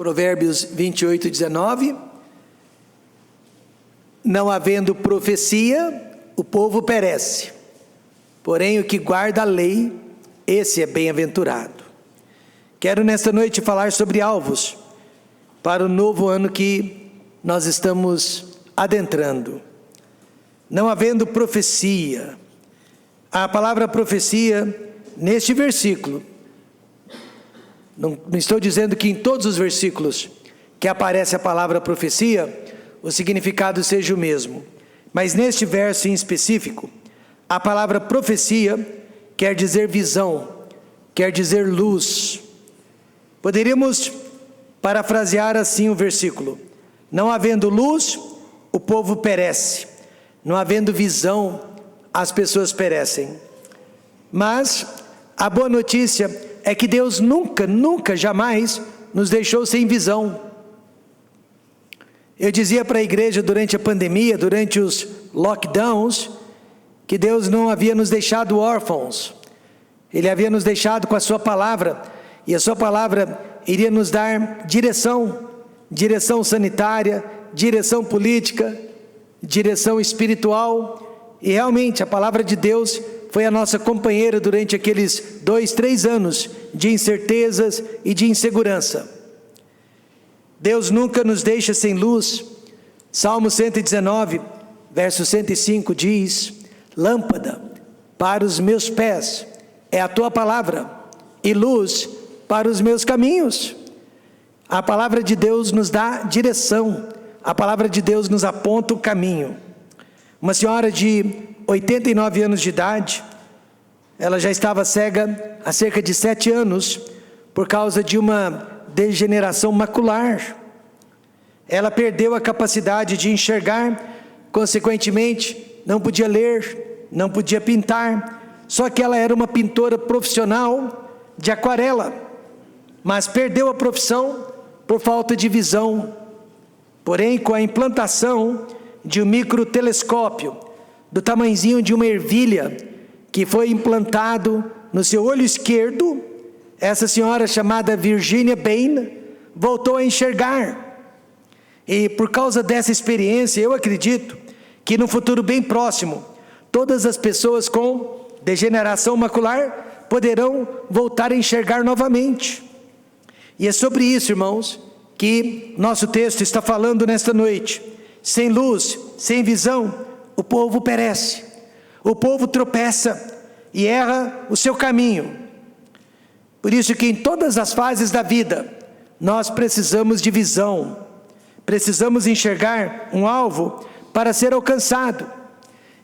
Provérbios 28, 19. Não havendo profecia, o povo perece. Porém, o que guarda a lei, esse é bem-aventurado. Quero nesta noite falar sobre alvos para o novo ano que nós estamos adentrando. Não havendo profecia. A palavra profecia, neste versículo, não estou dizendo que em todos os versículos que aparece a palavra profecia, o significado seja o mesmo. Mas neste verso em específico, a palavra profecia quer dizer visão, quer dizer luz. Poderíamos parafrasear assim o versículo: não havendo luz, o povo perece. Não havendo visão, as pessoas perecem. Mas a boa notícia é que Deus nunca, jamais nos deixou sem visão. Eu dizia para a igreja durante a pandemia, durante os lockdowns, que Deus não havia nos deixado órfãos. Ele havia nos deixado com a sua palavra, e a sua palavra iria nos dar direção sanitária, direção política, direção espiritual, e realmente a palavra de Deus foi a nossa companheira durante aqueles 2-3 anos de incertezas e de insegurança. Deus nunca nos deixa sem luz. Salmo 119, verso 105 diz: lâmpada para os meus pés é a tua palavra, e luz para os meus caminhos. A palavra de Deus nos dá direção, a palavra de Deus nos aponta o caminho. Uma senhora de 89 anos de idade, ela já estava cega há cerca de 7 anos, por causa de uma degeneração macular. Ela perdeu a capacidade de enxergar, consequentemente, não podia ler, não podia pintar, só que ela era uma pintora profissional de aquarela, mas perdeu a profissão por falta de visão. Porém, com a implantação de um microtelescópio, do tamanhozinho de uma ervilha, que foi implantado no seu olho esquerdo, essa senhora chamada Virginia Bain voltou a enxergar. E por causa dessa experiência, eu acredito que no futuro bem próximo, todas as pessoas com degeneração macular poderão voltar a enxergar novamente. E é sobre isso, irmãos, que nosso texto está falando nesta noite. Sem luz, sem visão, o povo perece, o povo tropeça e erra o seu caminho. Por isso que em todas as fases da vida, nós precisamos de visão, precisamos enxergar um alvo para ser alcançado,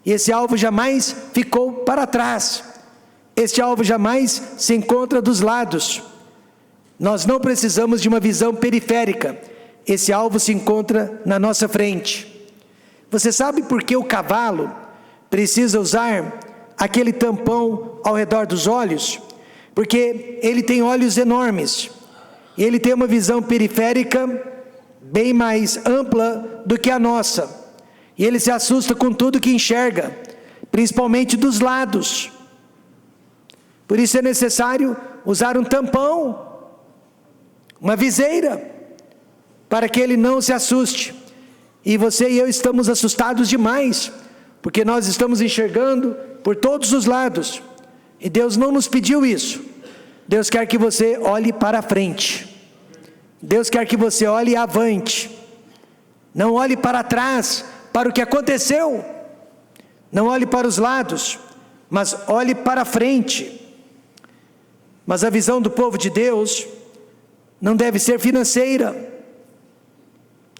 e esse alvo jamais ficou para trás, este alvo jamais se encontra dos lados. Nós não precisamos de uma visão periférica, esse alvo se encontra na nossa frente. Você sabe por que o cavalo precisa usar aquele tampão ao redor dos olhos? Porque ele tem olhos enormes, e ele tem uma visão periférica bem mais ampla do que a nossa, e ele se assusta com tudo que enxerga, principalmente dos lados. Por isso é necessário usar um tampão, uma viseira, para que ele não se assuste. E você e eu estamos assustados demais, porque nós estamos enxergando por todos os lados, e Deus não nos pediu isso. Deus quer que você olhe para frente, Deus quer que você olhe avante, não olhe para trás, para o que aconteceu, não olhe para os lados, mas olhe para frente. Mas a visão do povo de Deus não deve ser financeira,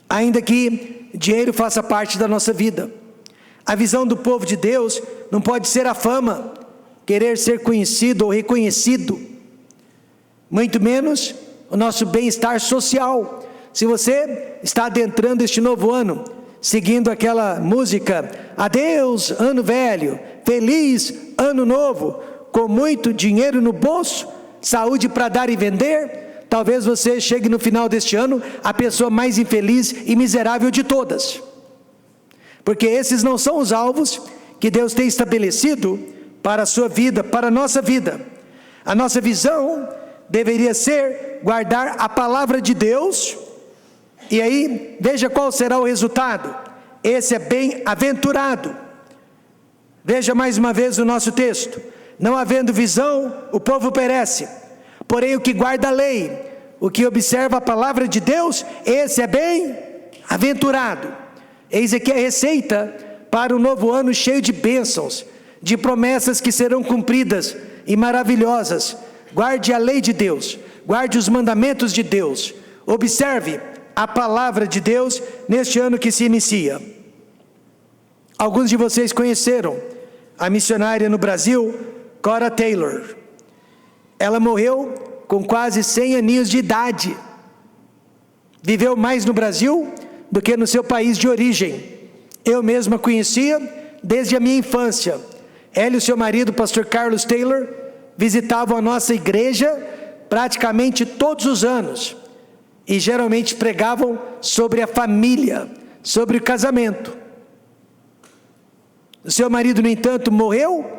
ainda que dinheiro faça parte da nossa vida. A visão do povo de Deus não pode ser a fama, querer ser conhecido ou reconhecido, muito menos o nosso bem-estar social. Se você está adentrando este novo ano, seguindo aquela música, adeus ano velho, feliz ano novo, com muito dinheiro no bolso, saúde para dar e vender, talvez você chegue no final deste ano a pessoa mais infeliz e miserável de todas, porque esses não são os alvos que Deus tem estabelecido para a sua vida, para a nossa vida. A nossa visão deveria ser guardar a palavra de Deus, e aí, veja qual será o resultado. Esse é bem-aventurado. Veja mais uma vez o nosso texto. Não havendo visão, o povo perece. Porém, o que guarda a lei, o que observa a palavra de Deus, esse é bem-aventurado. Eis aqui a receita para o novo ano cheio de bênçãos, de promessas que serão cumpridas e maravilhosas. Guarde a lei de Deus, guarde os mandamentos de Deus, observe a palavra de Deus neste ano que se inicia. Alguns de vocês conheceram a missionária no Brasil, Cora Taylor. Ela morreu com quase 100 aninhos de idade. Viveu mais no Brasil do que no seu país de origem. Eu mesma conhecia desde a minha infância. Ela e o seu marido, pastor Carlos Taylor, visitavam a nossa igreja praticamente todos os anos. E geralmente pregavam sobre a família, sobre o casamento. O seu marido, no entanto, morreu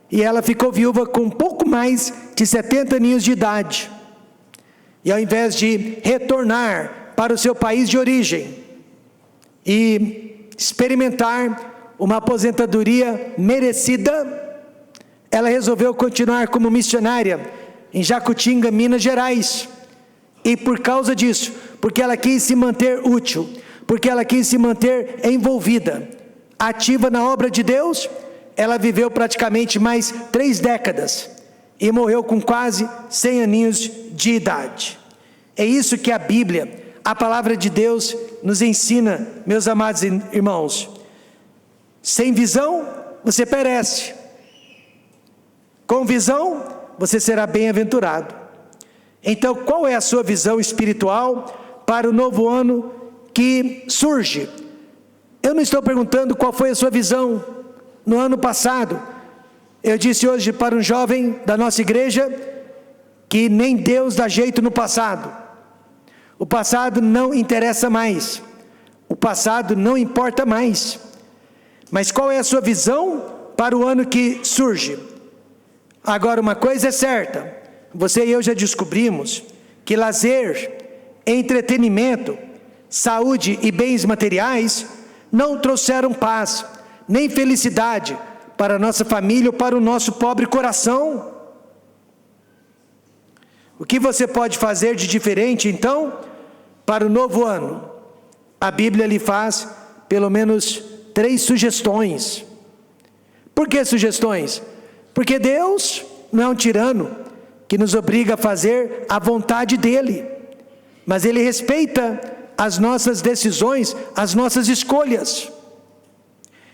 e ela ficou viúva com um pouco mais de 70 aninhos de idade. E ao invés de retornar para o seu país de origem e experimentar uma aposentadoria merecida, ela resolveu continuar como missionária em Jacutinga, Minas Gerais. E por causa disso, porque ela quis se manter útil, porque ela quis se manter envolvida, ativa na obra de Deus, ela viveu praticamente mais 3 décadas e morreu com quase 100 aninhos de idade. É isso que a Bíblia, a palavra de Deus, nos ensina, meus amados irmãos. Sem visão, você perece. Com visão, você será bem-aventurado. Então, qual é a sua visão espiritual para o novo ano que surge? Eu não estou perguntando qual foi a sua visão no ano passado. Eu disse hoje para um jovem da nossa igreja que nem Deus dá jeito no passado. O passado não interessa mais. O passado não importa mais. Mas qual é a sua visão para o ano que surge? Agora, uma coisa é certa. Você e eu já descobrimos que lazer, entretenimento, saúde e bens materiais não trouxeram paz, nem felicidade para a nossa família ou para o nosso pobre coração. O que você pode fazer de diferente, então, para o novo ano? A Bíblia lhe faz pelo menos 3 sugestões. Por que sugestões? Porque Deus não é um tirano que nos obriga a fazer a vontade dEle, mas Ele respeita as nossas decisões, as nossas escolhas.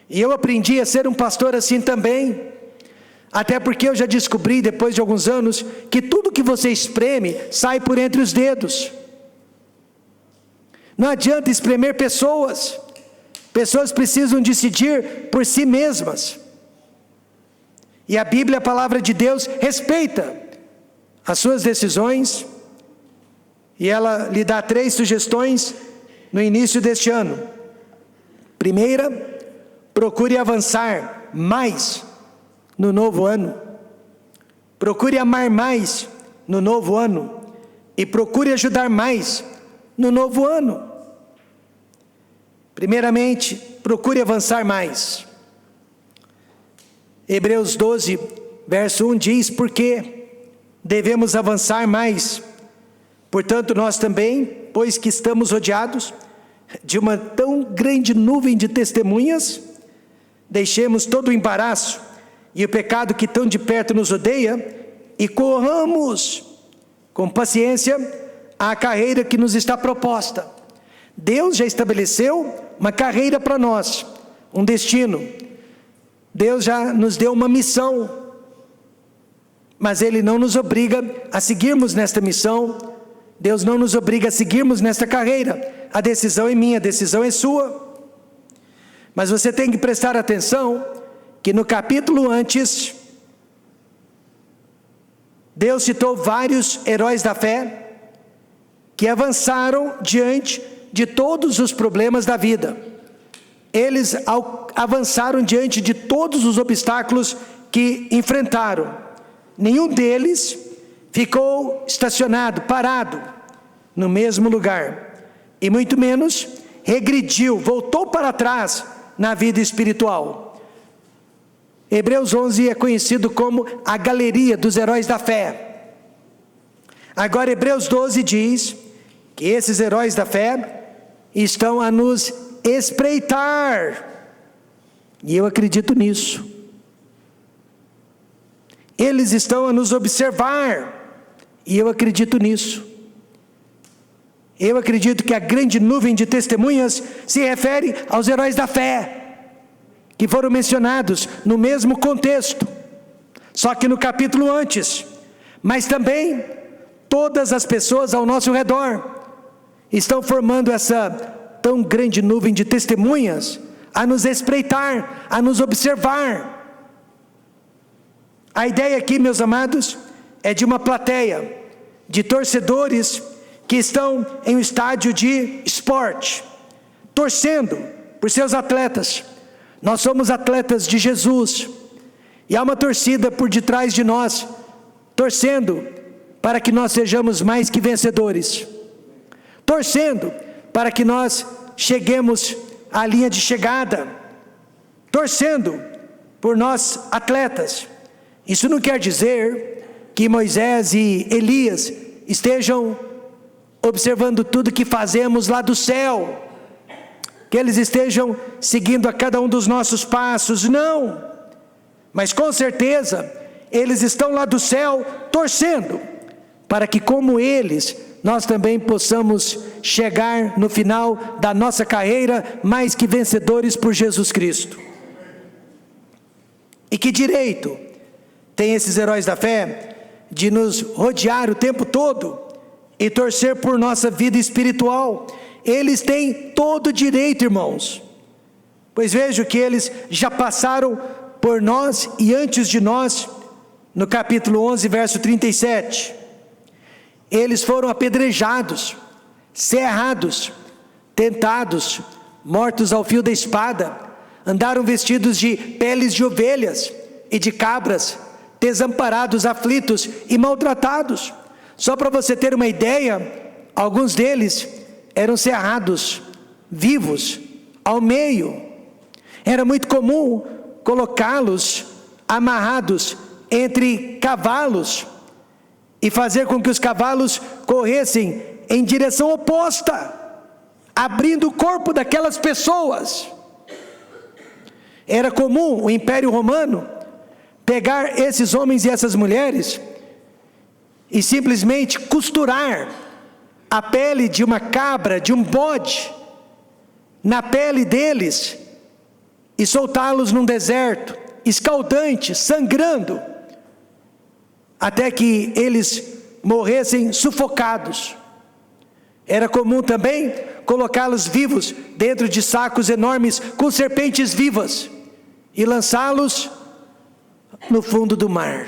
E eu aprendi a ser um pastor assim também, até porque eu já descobri, depois de alguns anos, que tudo que você espreme, sai por entre os dedos. Não adianta espremer pessoas. Pessoas precisam decidir por si mesmas. E a Bíblia, a palavra de Deus, respeita as suas decisões, e ela lhe dá 3 sugestões no início deste ano. Primeira, procure avançar mais no novo ano. Procure amar mais no novo ano. E procure ajudar mais no novo ano. Primeiramente, procure avançar mais. Hebreus 12, verso 1 diz: porque devemos avançar mais. Portanto, nós também, pois que estamos rodeados de uma tão grande nuvem de testemunhas, deixemos todo o embaraço e o pecado que tão de perto nos odeia, e corramos com paciência a carreira que nos está proposta. Deus já estabeleceu uma carreira para nós, um destino. Deus já nos deu uma missão, mas Ele não nos obriga a seguirmos nesta missão. Deus não nos obriga a seguirmos nesta carreira. A decisão é minha, a decisão é sua. Mas você tem que prestar atenção que no capítulo antes, Deus citou vários heróis da fé que avançaram diante de todos os problemas da vida. Eles avançaram diante de todos os obstáculos que enfrentaram. Nenhum deles ficou estacionado, parado, no mesmo lugar, e muito menos regrediu, voltou para trás na vida espiritual. Hebreus 11 é conhecido como a galeria dos heróis da fé. Agora Hebreus 12 diz que esses heróis da fé estão a nos espreitar, e eu acredito nisso. Eles estão a nos observar, e eu acredito nisso. Eu acredito que a grande nuvem de testemunhas se refere aos heróis da fé, que foram mencionados no mesmo contexto, só que no capítulo antes. Mas também todas as pessoas ao nosso redor estão formando essa tão grande nuvem de testemunhas, a nos espreitar, a nos observar. A ideia aqui, meus amados, é de uma plateia de torcedores que estão em um estádio de esporte, torcendo por seus atletas. Nós somos atletas de Jesus, e há uma torcida por detrás de nós, torcendo para que nós sejamos mais que vencedores, torcendo para que nós cheguemos à linha de chegada, torcendo por nós atletas. Isso não quer dizer que Moisés e Elias estejam observando tudo que fazemos lá do céu, que eles estejam seguindo a cada um dos nossos passos, não. Mas com certeza, eles estão lá do céu torcendo, para que como eles, nós também possamos chegar no final da nossa carreira, mais que vencedores por Jesus Cristo. E que direito tem esses heróis da fé de nos rodear o tempo todo e torcer por nossa vida espiritual? Eles têm todo o direito, irmãos, pois vejo que eles já passaram por nós e antes de nós. No capítulo 11, verso 37, eles foram apedrejados, cerrados, tentados, mortos ao fio da espada, andaram vestidos de peles de ovelhas e de cabras, desamparados, aflitos e maltratados. Só para você ter uma ideia, alguns deles eram cerrados, vivos, ao meio. Era muito comum colocá-los amarrados entre cavalos e fazer com que os cavalos corressem em direção oposta, abrindo o corpo daquelas pessoas. Era comum o Império Romano pegar esses homens e essas mulheres e simplesmente costurar a pele de uma cabra, de um bode, na pele deles, e soltá-los num deserto, escaldante, sangrando, até que eles morressem sufocados. Era comum também colocá-los vivos dentro de sacos enormes com serpentes vivas e lançá-los no fundo do mar.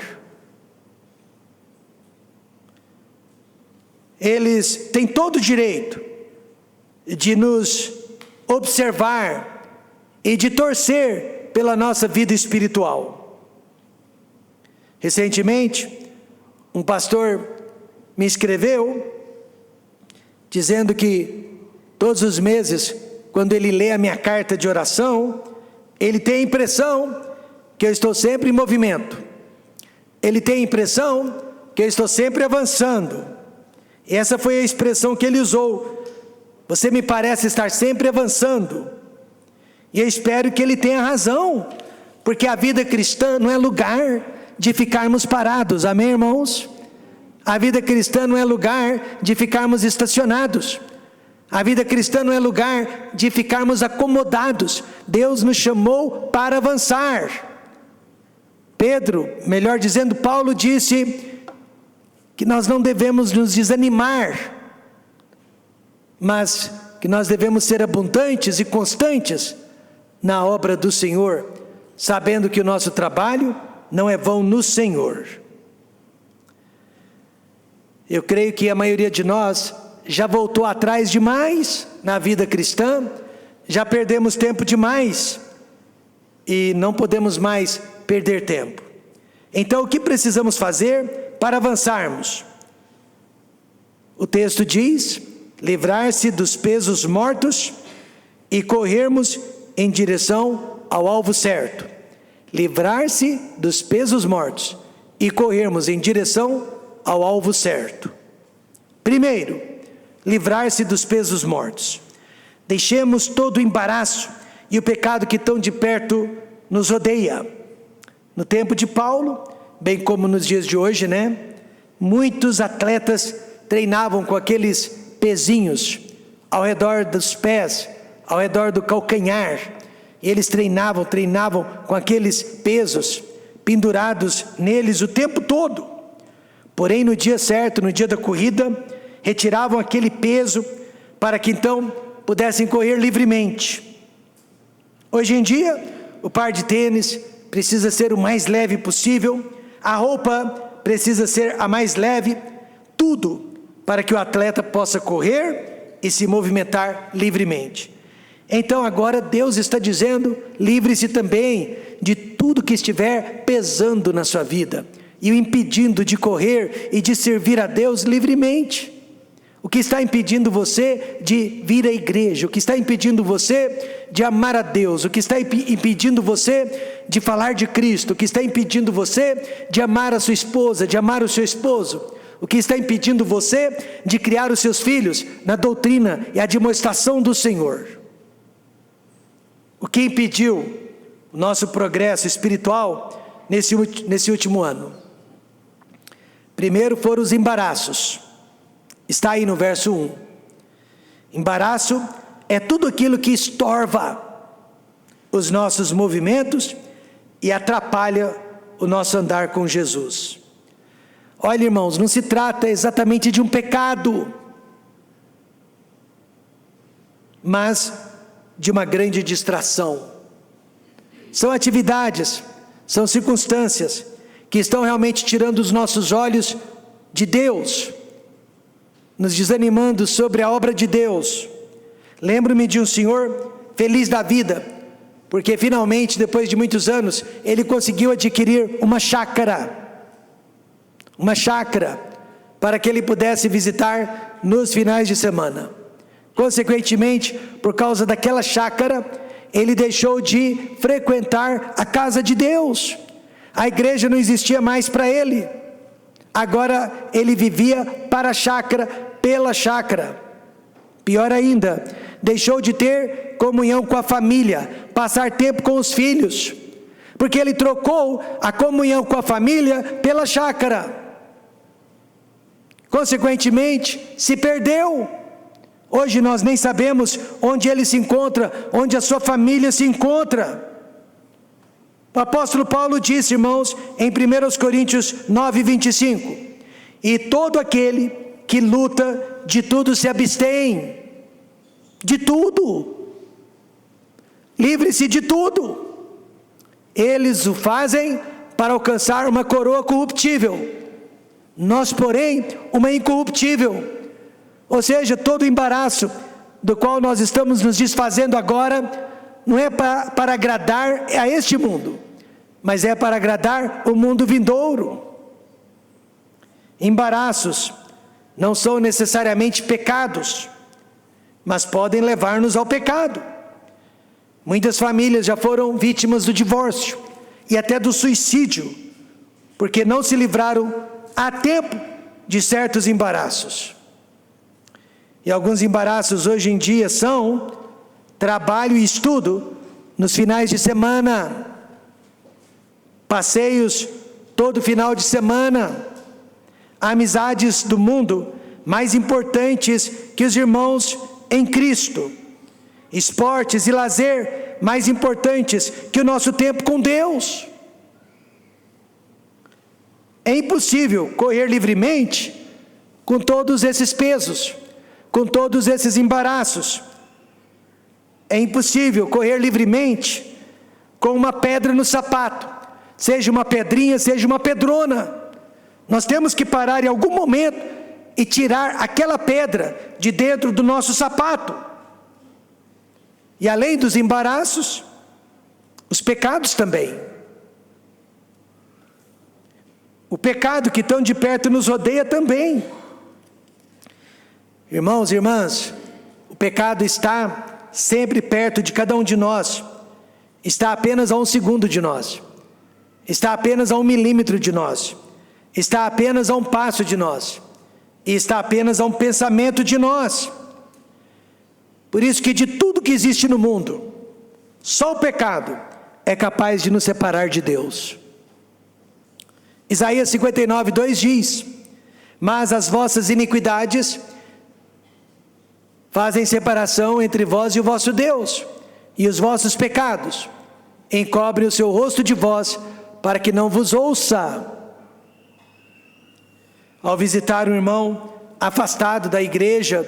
Eles têm todo o direito de nos observar e de torcer pela nossa vida espiritual. Recentemente, um pastor me escreveu dizendo que todos os meses, quando ele lê a minha carta de oração, ele tem a impressão que eu estou sempre em movimento. Ele tem a impressão que eu estou sempre avançando. Essa foi a expressão que ele usou. Você me parece estar sempre avançando. E eu espero que ele tenha razão, porque a vida cristã não é lugar de ficarmos parados, amém, irmãos? A vida cristã não é lugar de ficarmos estacionados. A vida cristã não é lugar de ficarmos acomodados. Deus nos chamou para avançar. Pedro, melhor dizendo, Paulo disse que nós não devemos nos desanimar, mas que nós devemos ser abundantes e constantes na obra do Senhor, sabendo que o nosso trabalho não é vão no Senhor. Eu creio que a maioria de nós já voltou atrás demais na vida cristã, já perdemos tempo demais e não podemos mais perder tempo. Então o que precisamos fazer para avançarmos. O texto diz: livrar-se dos pesos mortos e corrermos em direção ao alvo certo. Livrar-se dos pesos mortos e corrermos em direção ao alvo certo. Primeiro, livrar-se dos pesos mortos. Deixemos todo o embaraço e o pecado que tão de perto nos rodeia. No tempo de Paulo, bem como nos dias de hoje, muitos atletas treinavam com aqueles pezinhos ao redor dos pés, ao redor do calcanhar. E eles treinavam com aqueles pesos pendurados neles o tempo todo. Porém, no dia certo, no dia da corrida, retiravam aquele peso para que então pudessem correr livremente. Hoje em dia, o par de tênis precisa ser o mais leve possível, a roupa precisa ser a mais leve, tudo para que o atleta possa correr e se movimentar livremente. Então agora Deus está dizendo: livre-se também de tudo que estiver pesando na sua vida e o impedindo de correr e de servir a Deus livremente. O que está impedindo você de vir à igreja, o que está impedindo você de amar a Deus, o que está impedindo você de falar de Cristo, o que está impedindo você de amar a sua esposa, de amar o seu esposo, o que está impedindo você de criar os seus filhos na doutrina e admoestação do Senhor. O que impediu o nosso progresso espiritual nesse último ano? Primeiro foram os embaraços. Está aí no verso 1. Embaraço é tudo aquilo que estorva os nossos movimentos e atrapalha o nosso andar com Jesus. Olha, irmãos, não se trata exatamente de um pecado, mas de uma grande distração. São atividades, são circunstâncias que estão realmente tirando os nossos olhos de Deus, nos desanimando sobre a obra de Deus. Lembro-me de um senhor feliz da vida, porque finalmente, depois de muitos anos, ele conseguiu adquirir uma chácara, para que ele pudesse visitar nos finais de semana. Consequentemente, por causa daquela chácara, ele deixou de frequentar a casa de Deus. A igreja não existia mais para ele. Agora ele vivia para a chácara, pela chácara. Pior ainda, deixou de ter comunhão com a família, passar tempo com os filhos, porque ele trocou a comunhão com a família pela chácara. Consequentemente, se perdeu. Hoje nós nem sabemos onde ele se encontra, onde a sua família se encontra. O apóstolo Paulo disse, irmãos, em 1 Coríntios 9:25, e todo aquele que luta, de tudo se abstém. De tudo. Livre-se de tudo. Eles o fazem para alcançar uma coroa corruptível. Nós, porém, uma incorruptível. Ou seja, todo o embaraço do qual nós estamos nos desfazendo agora, não é para agradar a este mundo, mas é para agradar o mundo vindouro. Embaraços não são necessariamente pecados, mas podem levar-nos ao pecado. Muitas famílias já foram vítimas do divórcio e até do suicídio, porque não se livraram a tempo de certos embaraços. E alguns embaraços hoje em dia são trabalho e estudo nos finais de semana, passeios todo final de semana, amizades do mundo mais importantes que os irmãos em Cristo, esportes e lazer mais importantes que o nosso tempo com Deus. É impossível correr livremente com todos esses pesos, com todos esses embaraços. É impossível correr livremente com uma pedra no sapato, seja uma pedrinha, seja uma pedrona. Nós temos que parar em algum momento e tirar aquela pedra de dentro do nosso sapato. E além dos embaraços, os pecados também. O pecado que tão de perto nos rodeia também. Irmãos e irmãs, o pecado está sempre perto de cada um de nós. Está apenas a 1 segundo de nós. Está apenas a 1 milímetro de nós. Está apenas a 1 passo de nós. E está apenas a 1 pensamento de nós. Por isso que de tudo que existe no mundo, só o pecado é capaz de nos separar de Deus. Isaías 59, 2 diz: mas as vossas iniquidades fazem separação entre vós e o vosso Deus, e os vossos pecados encobrem o seu rosto de vós, para que não vos ouça. Ao visitar um irmão afastado da igreja,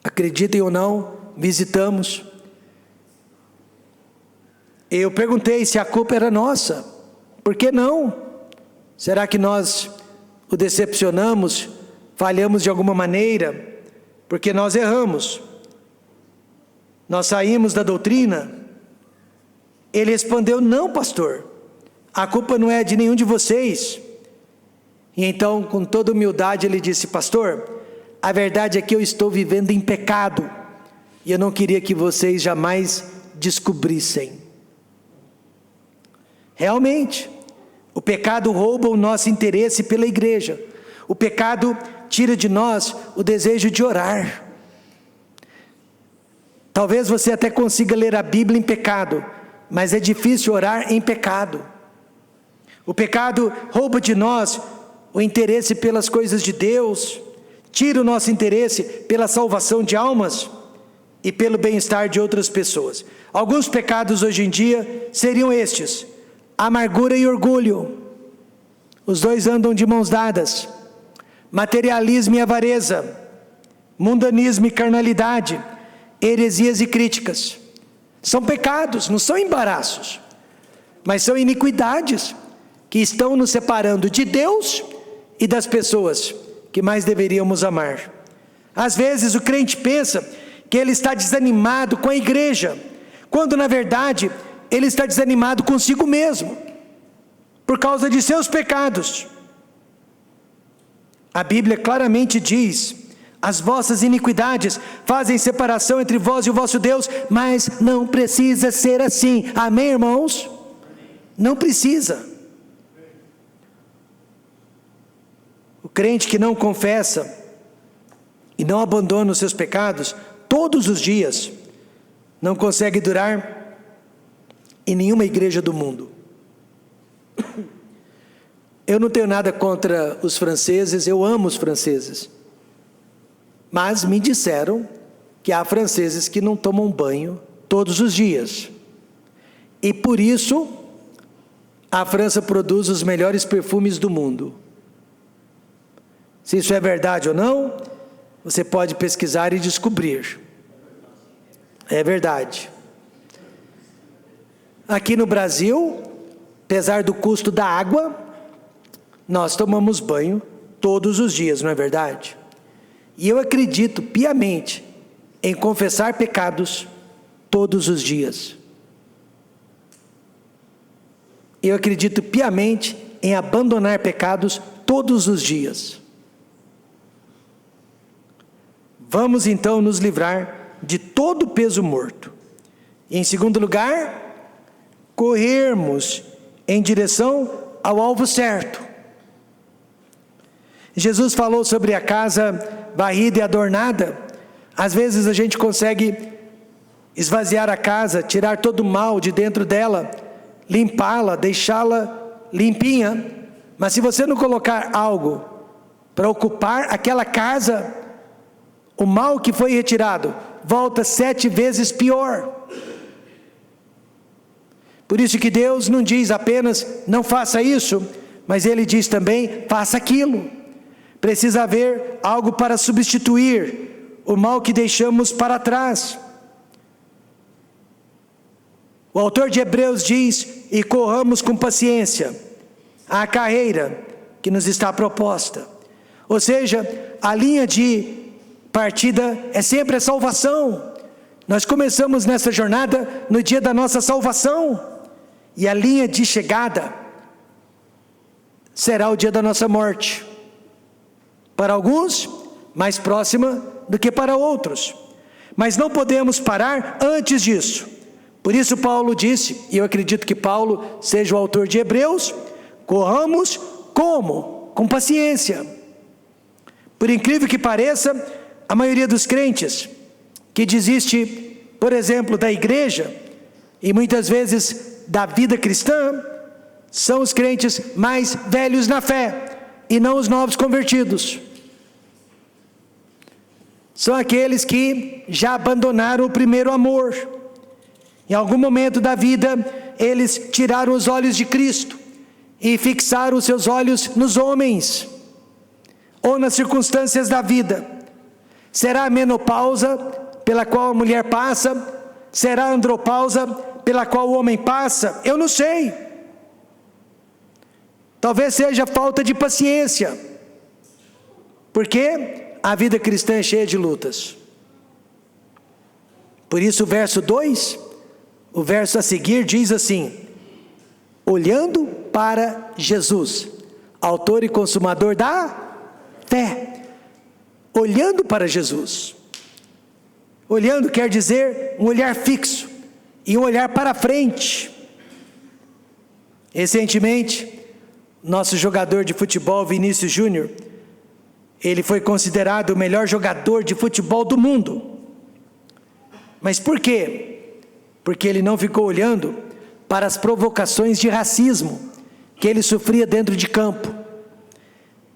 acreditem ou não, visitamos, eu perguntei se a culpa era nossa. Por que não? Será que nós o decepcionamos, falhamos de alguma maneira? Porque nós erramos, nós saímos da doutrina? Ele respondeu: não, pastor, a culpa não é de nenhum de vocês. E então, com toda humildade, ele disse: pastor, a verdade é que eu estou vivendo em pecado, e eu não queria que vocês jamais descobrissem. Realmente, o pecado rouba o nosso interesse pela igreja. O pecado tira de nós o desejo de orar. Talvez você até consiga ler a Bíblia em pecado, mas é difícil orar em pecado. O pecado rouba de nós o interesse pelas coisas de Deus, tira o nosso interesse pela salvação de almas e pelo bem-estar de outras pessoas. Alguns pecados hoje em dia seriam estes: amargura e orgulho. Os dois andam de mãos dadas. Materialismo e avareza, mundanismo e carnalidade, heresias e críticas. São pecados, não são embaraços, mas são iniquidades que estão nos separando de Deus e das pessoas que mais deveríamos amar. Às vezes o crente pensa que ele está desanimado com a igreja, quando na verdade ele está desanimado consigo mesmo, por causa de seus pecados. A Bíblia claramente diz: as vossas iniquidades fazem separação entre vós e o vosso Deus, mas não precisa ser assim. Amém, irmãos? Não precisa. O crente que não confessa e não abandona os seus pecados todos os dias, não consegue durar em nenhuma igreja do mundo. Eu não tenho nada contra os franceses, eu amo os franceses. Mas me disseram que há franceses que não tomam banho todos os dias. E por isso, a França produz os melhores perfumes do mundo. Se isso é verdade ou não, você pode pesquisar e descobrir. É verdade. Aqui no Brasil, apesar do custo da água, nós tomamos banho todos os dias, não é verdade? E eu acredito piamente em confessar pecados todos os dias. Eu acredito piamente em abandonar pecados todos os dias. Vamos então nos livrar de todo o peso morto. E em segundo lugar, corrermos em direção ao alvo certo. Jesus falou sobre a casa varrida e adornada. Às vezes a gente consegue esvaziar a casa, tirar todo o mal de dentro dela, limpá-la, deixá-la limpinha. Mas se você não colocar algo para ocupar aquela casa, o mal que foi retirado volta 7 vezes pior. Por isso que Deus não diz apenas não faça isso, mas Ele diz também faça aquilo. Precisa haver algo para substituir o mal que deixamos para trás. O autor de Hebreus diz: e corramos com paciência a carreira que nos está proposta. Ou seja, a linha de partida é sempre a salvação. Nós começamos nessa jornada no dia da nossa salvação, e a linha de chegada será o dia da nossa morte. Para alguns, mais próxima do que para outros. Mas não podemos parar antes disso. Por isso Paulo disse, e eu acredito que Paulo seja o autor de Hebreus, corramos como? Com paciência. Por incrível que pareça, a maioria dos crentes que desiste, por exemplo, da igreja, e muitas vezes da vida cristã, são os crentes mais velhos na fé, e não os novos convertidos. São aqueles que já abandonaram o primeiro amor. Em algum momento da vida, eles tiraram os olhos de Cristo e fixaram os seus olhos nos homens, ou nas circunstâncias da vida. Será a menopausa pela qual a mulher passa? Será a andropausa pela qual o homem passa? Eu não sei. Talvez seja falta de paciência, porque a vida cristã é cheia de lutas. Por isso o verso 2, o verso a seguir diz assim: olhando para Jesus, autor e consumador da fé. Olhando para Jesus. Olhando quer dizer um olhar fixo e um olhar para frente. Recentemente, nosso jogador de futebol, Vinícius Júnior, ele foi considerado o melhor jogador de futebol do mundo. Mas por quê? Porque ele não ficou olhando para as provocações de racismo que ele sofria dentro de campo.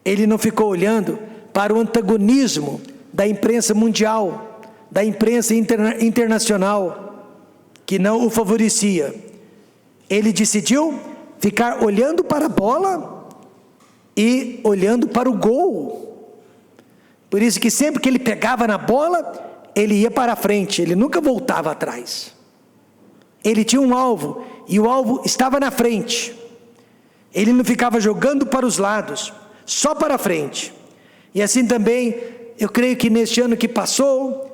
Ele não ficou olhando para o antagonismo da imprensa mundial, da imprensa internacional, que não o favorecia. Ele decidiu ficar olhando para a bola e olhando para o gol. Por isso que sempre que ele pegava na bola, ele ia para a frente, ele nunca voltava atrás. Ele tinha um alvo, e o alvo estava na frente. Ele não ficava jogando para os lados, só para a frente. E assim também, eu creio que neste ano que passou,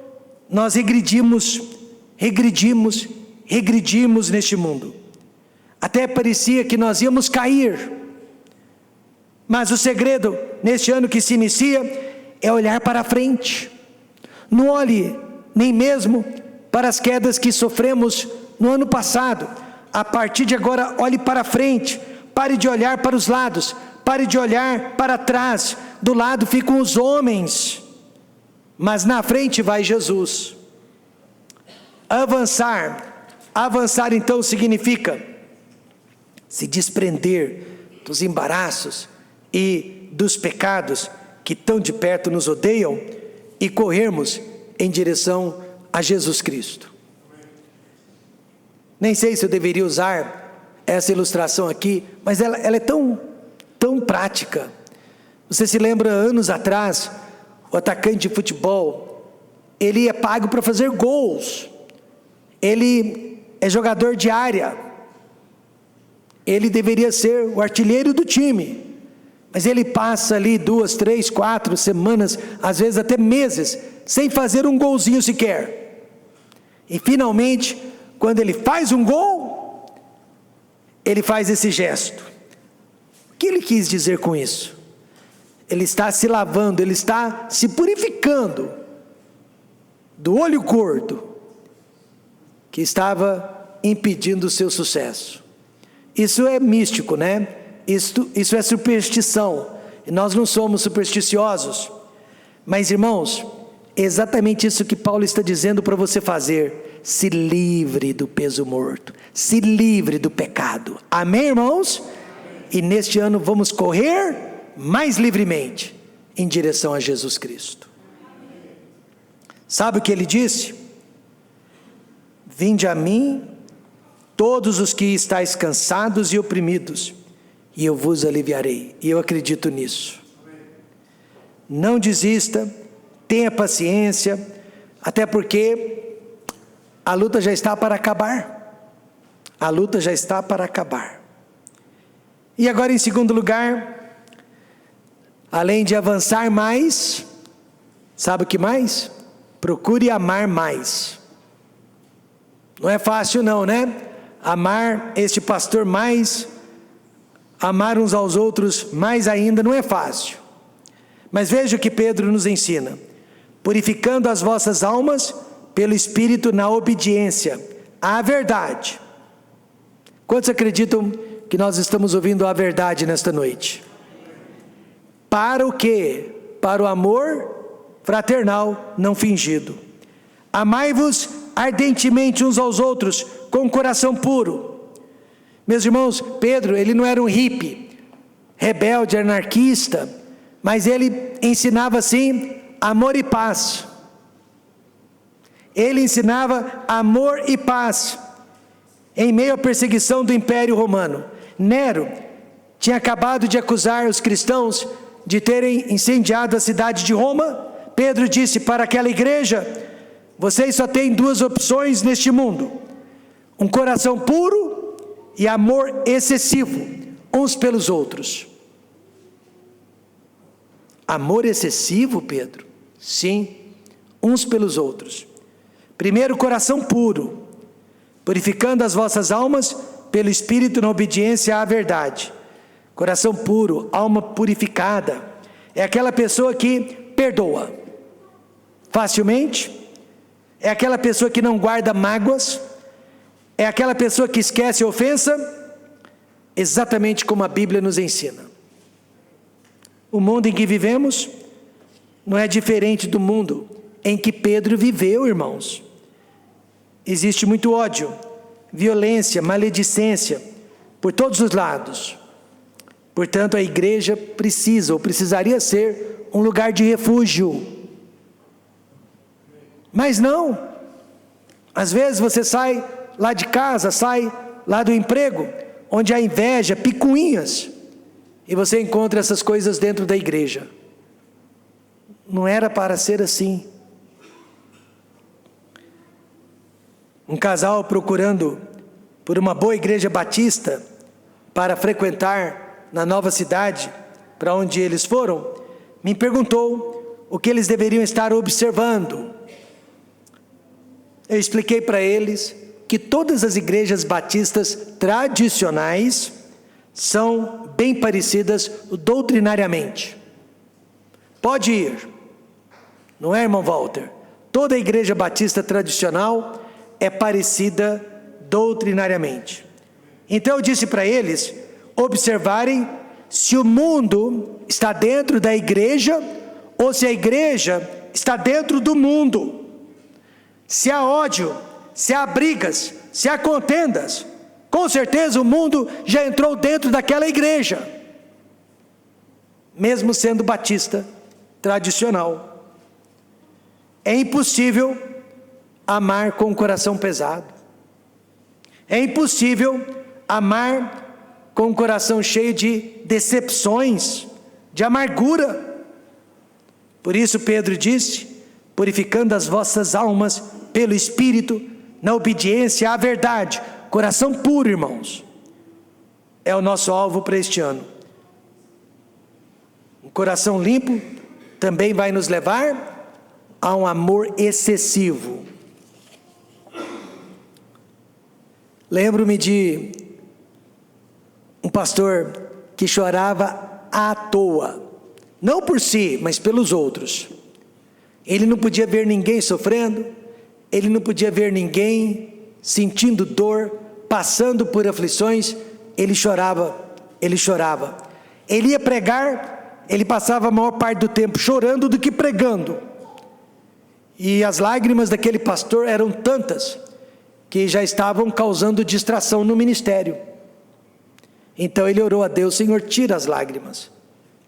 nós regredimos neste mundo. Até parecia que nós íamos cair. Mas o segredo, neste ano que se inicia, é olhar para a frente. Não olhe nem mesmo para as quedas que sofremos no ano passado. A partir de agora, olhe para a frente. Pare de olhar para os lados. Pare de olhar para trás. Do lado ficam os homens, mas na frente vai Jesus. Avançar então significa se desprender dos embaraços e dos pecados que tão de perto nos odeiam e corrermos em direção a Jesus Cristo. Nem sei se eu deveria usar essa ilustração aqui, mas ela é tão prática. Você se lembra, anos atrás, o atacante de futebol, ele é pago para fazer gols. Ele é jogador de área. Ele deveria ser o artilheiro do time. Mas ele passa ali 2, 3, 4 semanas, às vezes até meses, sem fazer um golzinho sequer. E finalmente, quando ele faz um gol, ele faz esse gesto. O que ele quis dizer com isso? Ele está se lavando, ele está se purificando do olho gordo que estava impedindo o seu sucesso. Isso é místico, né? Isso é superstição, e nós não somos supersticiosos. Mas irmãos, é exatamente isso que Paulo está dizendo para você fazer. Se livre do peso morto, se livre do pecado. Amém, irmãos? E neste ano vamos correr mais livremente em direção a Jesus Cristo. Sabe o que ele disse? Vinde a mim, todos os que estáis cansados e oprimidos, e eu vos aliviarei. E eu acredito nisso. Não desista, tenha paciência, até porque a luta já está para acabar. A luta já está para acabar. E agora, em segundo lugar, além de avançar mais, sabe o que mais? Procure amar mais. Não é fácil não, né? Amar este pastor mais, amar uns aos outros mais ainda não é fácil. Mas veja o que Pedro nos ensina: purificando as vossas almas pelo Espírito na obediência à verdade. Quantos acreditam que nós estamos ouvindo a verdade nesta noite? Para o quê? Para o amor fraternal não fingido. Amai-vos ardentemente uns aos outros com coração puro. Meus irmãos, Pedro, ele não era um hippie, rebelde, anarquista, mas ele ensinava assim, amor e paz. Ele ensinava amor e paz, em meio à perseguição do Império Romano. Nero tinha acabado de acusar os cristãos de terem incendiado a cidade de Roma. Pedro disse para aquela igreja: vocês só têm duas opções neste mundo: um coração puro e amor excessivo uns pelos outros. Amor excessivo, Pedro? Sim, uns pelos outros. Primeiro, coração puro, purificando as vossas almas pelo Espírito na obediência à verdade. Coração puro, alma purificada, é aquela pessoa que perdoa facilmente, é aquela pessoa que não guarda mágoas, é aquela pessoa que esquece a ofensa, exatamente como a Bíblia nos ensina. O mundo em que vivemos não é diferente do mundo em que Pedro viveu, irmãos. Existe muito ódio, violência, maledicência por todos os lados. Portanto, a igreja precisa ou precisaria ser um lugar de refúgio. Mas não. Às vezes você sai lá de casa, sai lá do emprego, onde há inveja, picuinhas, e você encontra essas coisas dentro da igreja. Não era para ser assim. Um casal procurando por uma boa igreja batista para frequentar na nova cidade para onde eles foram, me perguntou o que eles deveriam estar observando. Eu expliquei para eles que todas as igrejas batistas tradicionais são bem parecidas doutrinariamente. Pode ir, não é, irmão Walter? Toda a igreja batista tradicional é parecida doutrinariamente. Então eu disse para eles observarem se o mundo está dentro da igreja ou se a igreja está dentro do mundo. Se há ódio, se há brigas, se há contendas, com certeza o mundo já entrou dentro daquela igreja, mesmo sendo batista tradicional. É impossível amar com o coração pesado. É impossível amar com o coração cheio de decepções, de amargura. Por isso Pedro disse: purificando as vossas almas pelo Espírito, na obediência à verdade. Coração puro, irmãos, é o nosso alvo para este ano. Um coração limpo também vai nos levar a um amor excessivo. Lembro-me de um pastor que chorava à toa, não por si, mas pelos outros. Ele não podia ver ninguém sofrendo, ele não podia ver ninguém sentindo dor, passando por aflições. Ele chorava. Ele ia pregar, ele passava a maior parte do tempo chorando do que pregando. E as lágrimas daquele pastor eram tantas que já estavam causando distração no ministério. Então ele orou a Deus: Senhor, tira as lágrimas.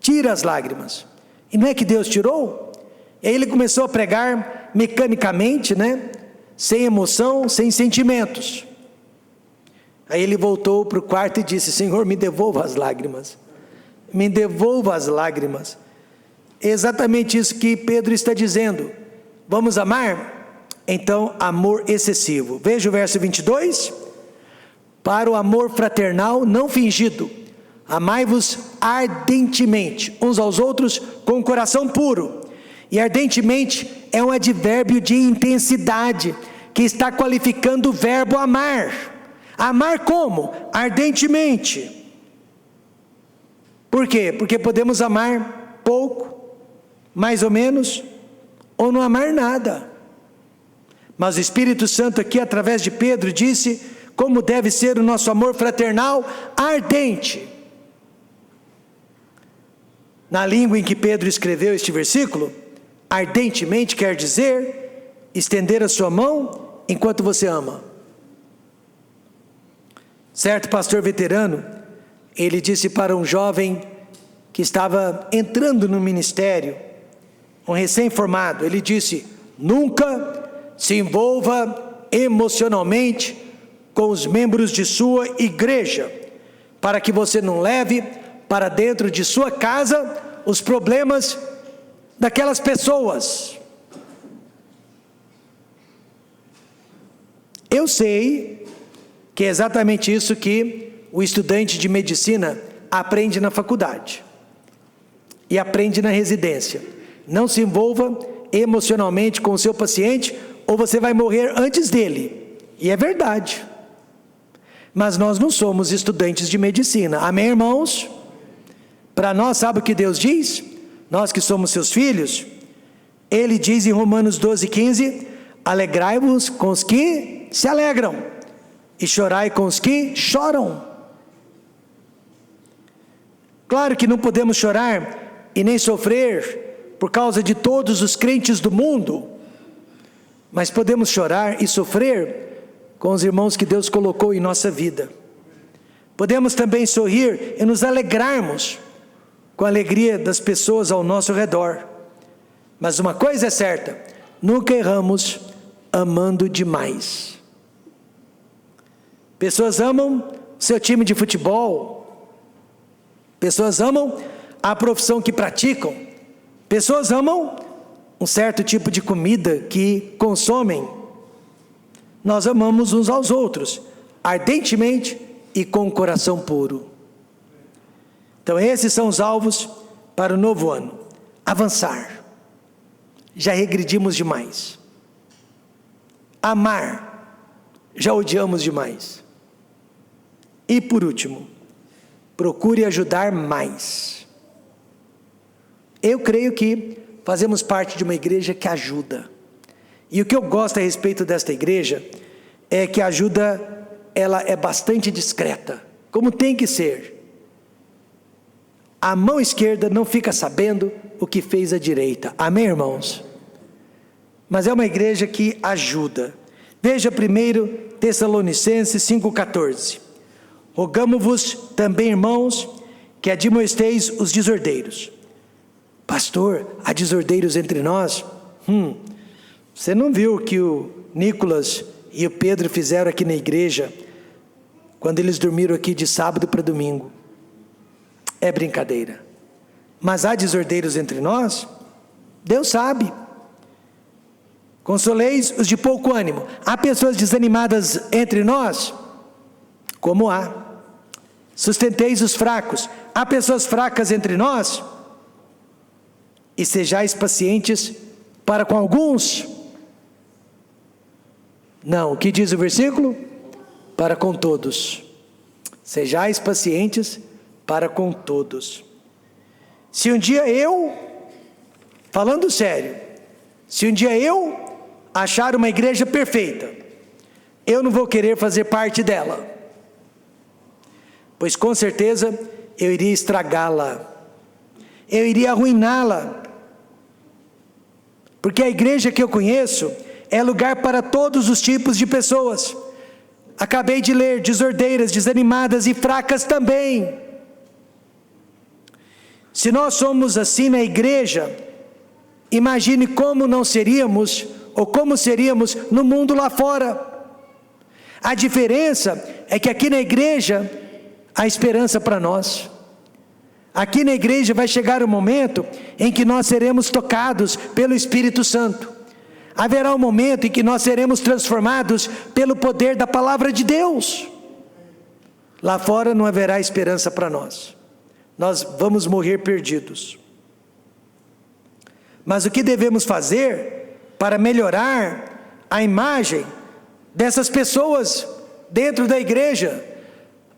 Tira as lágrimas. E não é que Deus tirou? E aí ele começou a pregar mecanicamente, sem emoção, sem sentimentos. Aí ele voltou para o quarto e disse: Senhor, me devolva as lágrimas. Me devolva as lágrimas. É exatamente isso que Pedro está dizendo. Vamos amar? Então, amor excessivo. Veja o verso 22. Para o amor fraternal não fingido, amai-vos ardentemente uns aos outros com o coração puro. E ardentemente é um advérbio de intensidade, que está qualificando o verbo amar. Amar como? Ardentemente. Por quê? Porque podemos amar pouco, mais ou menos, ou não amar nada. Mas o Espírito Santo aqui, através de Pedro, disse como deve ser o nosso amor fraternal ardente. Na língua em que Pedro escreveu este versículo, ardentemente quer dizer estender a sua mão enquanto você ama. Certo pastor veterano, ele disse para um jovem que estava entrando no ministério, um recém-formado, ele disse: nunca se envolva emocionalmente com os membros de sua igreja, para que você não leve para dentro de sua casa os problemas daquelas pessoas. Eu sei que é exatamente isso que o estudante de medicina aprende na faculdade e aprende na residência. Não se envolva emocionalmente com o seu paciente, ou você vai morrer antes dele. E é verdade. Mas nós não somos estudantes de medicina. Amém, irmãos? Para nós, sabe o que Deus diz? Nós que somos seus filhos, Ele diz em Romanos 12:15: alegrai-vos com os que se alegram, e chorai com os que choram. Claro que não podemos chorar e nem sofrer por causa de todos os crentes do mundo, mas podemos chorar e sofrer com os irmãos que Deus colocou em nossa vida. Podemos também sorrir e nos alegrarmos com a alegria das pessoas ao nosso redor. Mas uma coisa é certa: nunca erramos amando demais. Pessoas amam seu time de futebol, pessoas amam a profissão que praticam, pessoas amam um certo tipo de comida que consomem. Nós amamos uns aos outros, ardentemente e com o coração puro. Então esses são os alvos para o novo ano. Avançar. Já regredimos demais. Amar. Já odiamos demais. E por último, procure ajudar mais. Eu creio que fazemos parte de uma igreja que ajuda. E o que eu gosto a respeito desta igreja é que a ajuda, ela é bastante discreta, como tem que ser. A mão esquerda não fica sabendo o que fez a direita. Amém, irmãos? Mas é uma igreja que ajuda. Veja 1 Tessalonicenses 5,14. Rogamo-vos também, irmãos, que admoesteis os desordeiros. Pastor, há desordeiros entre nós? Você não viu o que o Nicolas e o Pedro fizeram aqui na igreja, quando eles dormiram aqui de sábado para domingo? É brincadeira. Mas há desordeiros entre nós? Deus sabe. Consoleis os de pouco ânimo. Há pessoas desanimadas entre nós? Como há. Sustenteis os fracos. Há pessoas fracas entre nós? E sejais pacientes para com alguns? Não, o que diz o versículo? Para com todos. Sejais pacientes para com todos. Se um dia eu, falando sério, se um dia eu achar uma igreja perfeita, eu não vou querer fazer parte dela, pois com certeza eu iria estragá-la, eu iria arruiná-la, porque a igreja que eu conheço é lugar para todos os tipos de pessoas. Acabei de ler: desordeiras, desanimadas e fracas também. Se nós somos assim na igreja, imagine como não seríamos, ou como seríamos no mundo lá fora. A diferença é que aqui na igreja há esperança para nós. Aqui na igreja vai chegar o momento em que nós seremos tocados pelo Espírito Santo. Haverá um momento em que nós seremos transformados pelo poder da palavra de Deus. Lá fora não haverá esperança para nós. Nós vamos morrer perdidos. Mas o que devemos fazer para melhorar a imagem dessas pessoas dentro da igreja?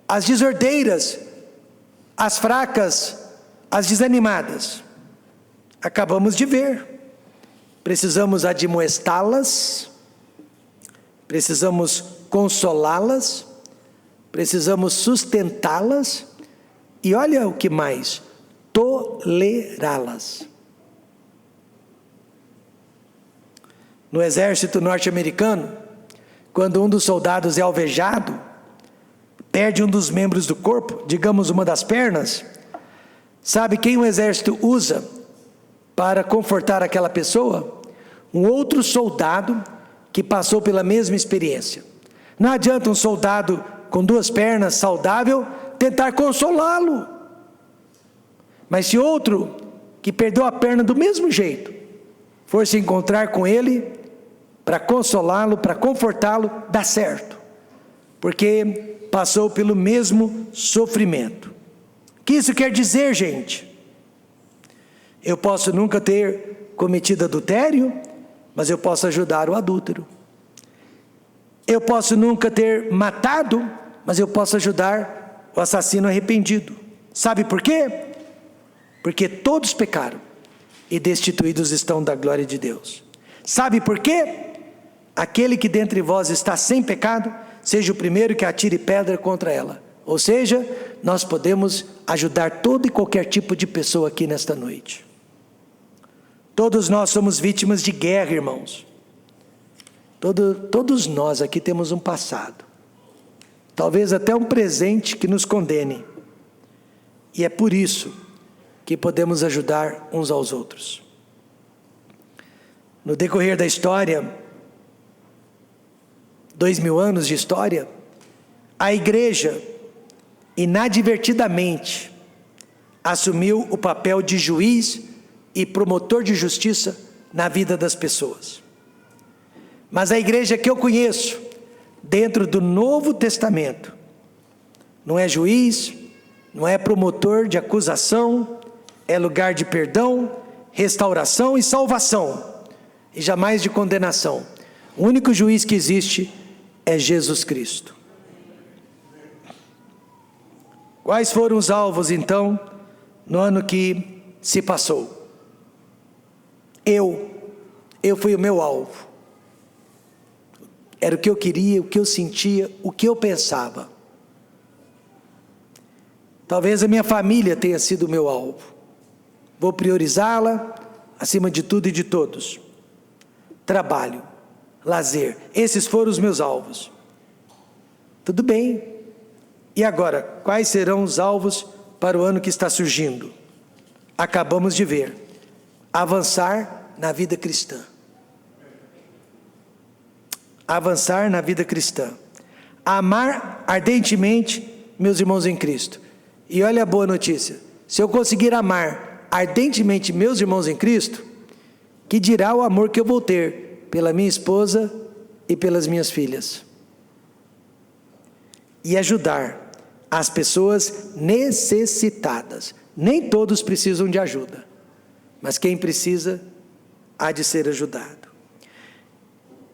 As desordeiras, as fracas, As desanimadas, acabamos de ver, precisamos admoestá-las, precisamos consolá-las, precisamos sustentá-las, e olha o que mais, tolerá-las. No exército norte-americano, quando um dos soldados é alvejado, perde um dos membros do corpo, digamos uma das pernas, sabe quem o exército usa para confortar aquela pessoa? Um outro soldado que passou pela mesma experiência. Não adianta um soldado com 2 pernas, saudável, tentar consolá-lo. Mas se outro que perdeu a perna do mesmo jeito, for se encontrar com ele, para consolá-lo, para confortá-lo, dá certo. Porque passou pelo mesmo sofrimento. O que isso quer dizer, gente? Eu posso nunca ter cometido adultério, mas eu posso ajudar o adúltero. Eu posso nunca ter matado, mas eu posso ajudar o assassino arrependido. Sabe por quê? Porque todos pecaram e destituídos estão da glória de Deus. Sabe por quê? Aquele que dentre vós está sem pecado, seja o primeiro que atire pedra contra ela. Ou seja, nós podemos ajudar todo e qualquer tipo de pessoa aqui nesta noite. Todos nós somos vítimas de guerra, irmãos. Todos nós aqui temos um passado. Talvez até um presente que nos condene. E é por isso que podemos ajudar uns aos outros. No decorrer da história, 2000 anos de história, a igreja, inadvertidamente, assumiu o papel de juiz e promotor de justiça na vida das pessoas. Mas a igreja que eu conheço, dentro do Novo Testamento, não é juiz, não é promotor de acusação, é lugar de perdão, restauração e salvação, e jamais de condenação. O único juiz que existe é Jesus Cristo. Quais foram os alvos, então, no ano que se passou? Eu fui o meu alvo. Era o que eu queria, o que eu sentia, o que eu pensava. Talvez a minha família tenha sido o meu alvo. Vou priorizá-la acima de tudo e de todos. Trabalho, lazer, esses foram os meus alvos. Tudo bem. E agora, quais serão os alvos para o ano que está surgindo? Acabamos de ver. Avançar na vida cristã. Avançar na vida cristã. Amar ardentemente meus irmãos em Cristo. E olha a boa notícia. Se eu conseguir amar ardentemente meus irmãos em Cristo, que dirá o amor que eu vou ter pela minha esposa e pelas minhas filhas. E ajudar as pessoas necessitadas. Nem todos precisam de ajuda, mas quem precisa há de ser ajudado.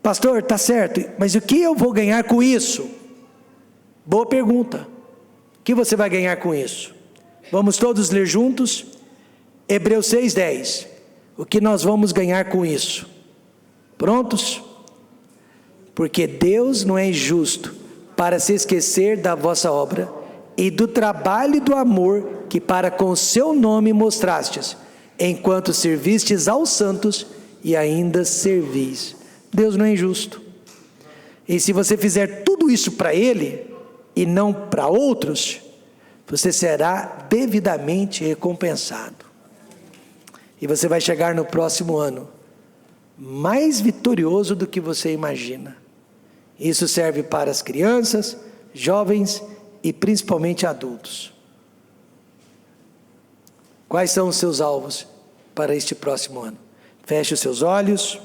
Pastor, está certo, mas o que eu vou ganhar com isso? Boa pergunta. O que você vai ganhar com isso? Vamos todos ler juntos? Hebreus 6:10. O que nós vamos ganhar com isso? Prontos? Porque Deus não é injusto para se esquecer da vossa obra e do trabalho e do amor que para com o seu nome mostrastes, enquanto servistes aos santos e ainda servis. Deus não é injusto. E se você fizer tudo isso para Ele e não para outros, você será devidamente recompensado. E você vai chegar no próximo ano mais vitorioso do que você imagina. Isso serve para as crianças, jovens e principalmente adultos. Quais são os seus alvos para este próximo ano? Feche os seus olhos.